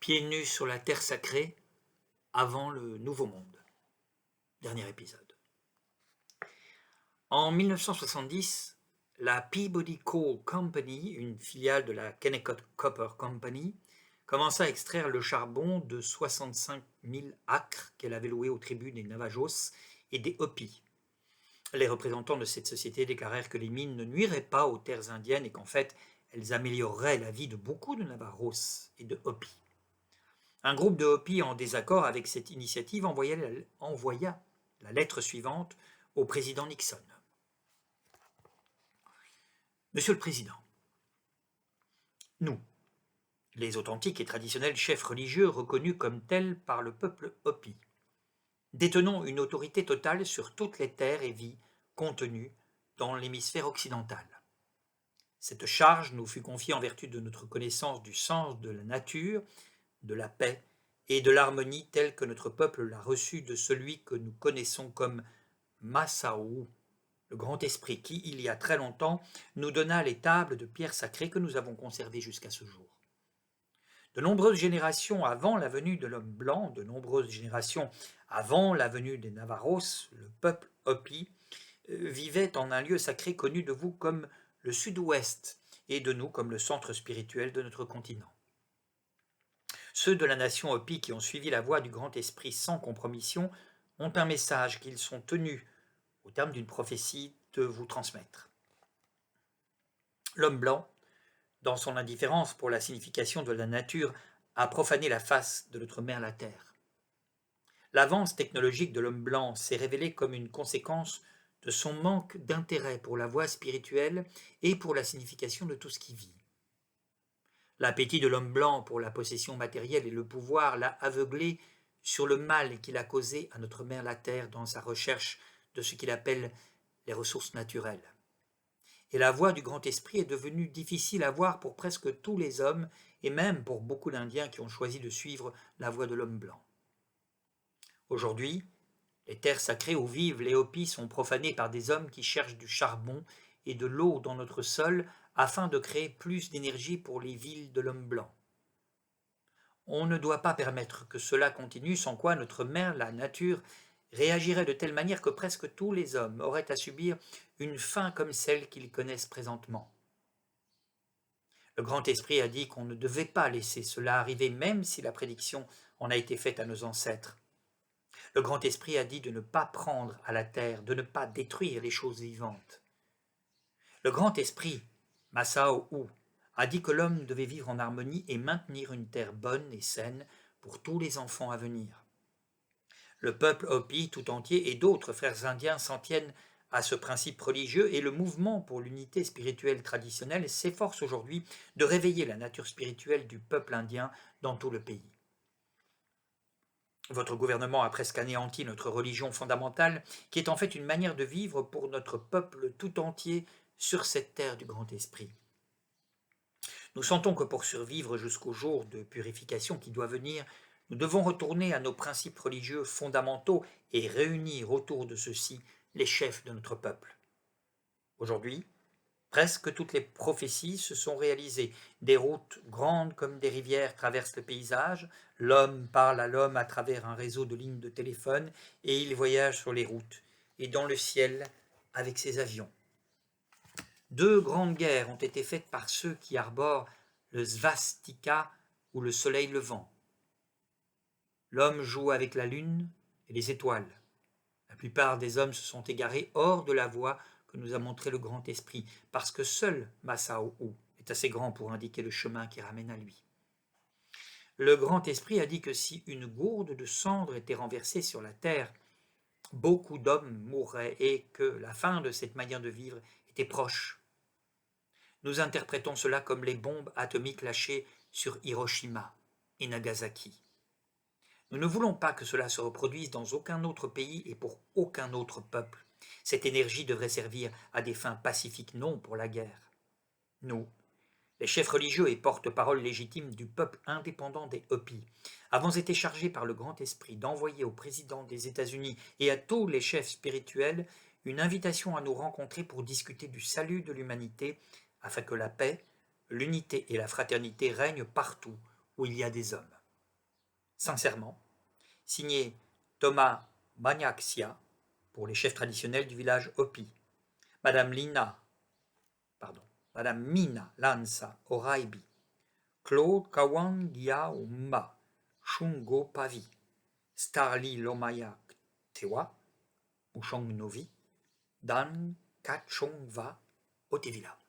Pieds nus sur la terre sacrée, avant le Nouveau Monde. Dernier épisode. En 1970, la Peabody Coal Company, une filiale de la Kennecott Copper Company, commença à extraire le charbon de 65 000 acres qu'elle avait loués aux tribus des Navajos et des Hopis. Les représentants de cette société déclarèrent que les mines ne nuiraient pas aux terres indiennes et qu'en fait, elles amélioreraient la vie de beaucoup de Navajos et de Hopis. Un groupe de Hopis en désaccord avec cette initiative envoya la lettre suivante au président Nixon. Monsieur le Président, nous, les authentiques et traditionnels chefs religieux reconnus comme tels par le peuple Hopi, détenons une autorité totale sur toutes les terres et vies contenues dans l'hémisphère occidental. Cette charge nous fut confiée en vertu de notre connaissance du sens de la nature, de la paix et de l'harmonie telle que notre peuple l'a reçue de celui que nous connaissons comme Massaou, le grand esprit qui, il y a très longtemps, nous donna les tables de pierre sacrée que nous avons conservées jusqu'à ce jour. De nombreuses générations avant la venue de l'homme blanc, de nombreuses générations avant la venue des Navaros, le peuple Hopi vivait en un lieu sacré connu de vous comme le sud-ouest et de nous comme le centre spirituel de notre continent. Ceux de la nation Hopi qui ont suivi la voie du grand esprit sans compromission ont un message qu'ils sont tenus, au terme d'une prophétie, de vous transmettre. L'homme blanc, dans son indifférence pour la signification de la nature, a profané la face de notre mère la Terre. L'avance technologique de l'homme blanc s'est révélée comme une conséquence de son manque d'intérêt pour la voie spirituelle et pour la signification de tout ce qui vit. L'appétit de l'homme blanc pour la possession matérielle et le pouvoir l'a aveuglé sur le mal qu'il a causé à notre mère la Terre dans sa recherche de ce qu'il appelle les ressources naturelles. Et la voie du grand esprit est devenue difficile à voir pour presque tous les hommes et même pour beaucoup d'Indiens qui ont choisi de suivre la voie de l'homme blanc. Aujourd'hui, les terres sacrées où vivent les Hopis sont profanées par des hommes qui cherchent du charbon et de l'eau dans notre sol afin de créer plus d'énergie pour les villes de l'homme blanc. On ne doit pas permettre que cela continue, sans quoi notre mère, la nature, réagirait de telle manière que presque tous les hommes auraient à subir une fin comme celle qu'ils connaissent présentement. Le grand esprit a dit qu'on ne devait pas laisser cela arriver, même si la prédiction en a été faite à nos ancêtres. Le grand esprit a dit de ne pas prendre à la terre, de ne pas détruire les choses vivantes. Le grand esprit, Massaou, a dit que l'homme devait vivre en harmonie et maintenir une terre bonne et saine pour tous les enfants à venir. Le peuple Hopi tout entier et d'autres frères indiens s'en tiennent à ce principe religieux et le mouvement pour l'unité spirituelle traditionnelle s'efforce aujourd'hui de réveiller la nature spirituelle du peuple indien dans tout le pays. Votre gouvernement a presque anéanti notre religion fondamentale, qui est en fait une manière de vivre pour notre peuple tout entier sur cette terre du grand esprit. Nous sentons que pour survivre jusqu'au jour de purification qui doit venir, nous devons retourner à nos principes religieux fondamentaux et réunir autour de ceux-ci les chefs de notre peuple. Aujourd'hui, presque toutes les prophéties se sont réalisées. Des routes grandes comme des rivières traversent le paysage, l'homme parle à l'homme à travers un réseau de lignes de téléphone et il voyage sur les routes et dans le ciel avec ses avions. 2 grandes guerres ont été faites par ceux qui arborent le svastika ou le soleil levant. L'homme joue avec la lune et les étoiles. La plupart des hommes se sont égarés hors de la voie que nous a montré le grand esprit, parce que seul Massaou est assez grand pour indiquer le chemin qui ramène à lui. Le grand esprit a dit que si une gourde de cendres était renversée sur la terre, beaucoup d'hommes mourraient et que la fin de cette manière de vivre était proche. Nous interprétons cela comme les bombes atomiques lâchées sur Hiroshima et Nagasaki. Nous ne voulons pas que cela se reproduise dans aucun autre pays et pour aucun autre peuple. Cette énergie devrait servir à des fins pacifiques, non pour la guerre. Nous, les chefs religieux et porte-parole légitimes du peuple indépendant des Hopis, avons été chargés par le Grand Esprit d'envoyer au président des États-Unis et à tous les chefs spirituels une invitation à nous rencontrer pour discuter du salut de l'humanité, afin que la paix, l'unité et la fraternité règnent partout où il y a des hommes. Sincèrement, signé Thomas Magnaxia pour les chefs traditionnels du village Hopi, Madame Mina Lanza Oraibi, Claude Kawan Giaumba, Shungo Pavi, Starli Lomayak Tewa, Mushong Novi, Dan Kachongva Otevila.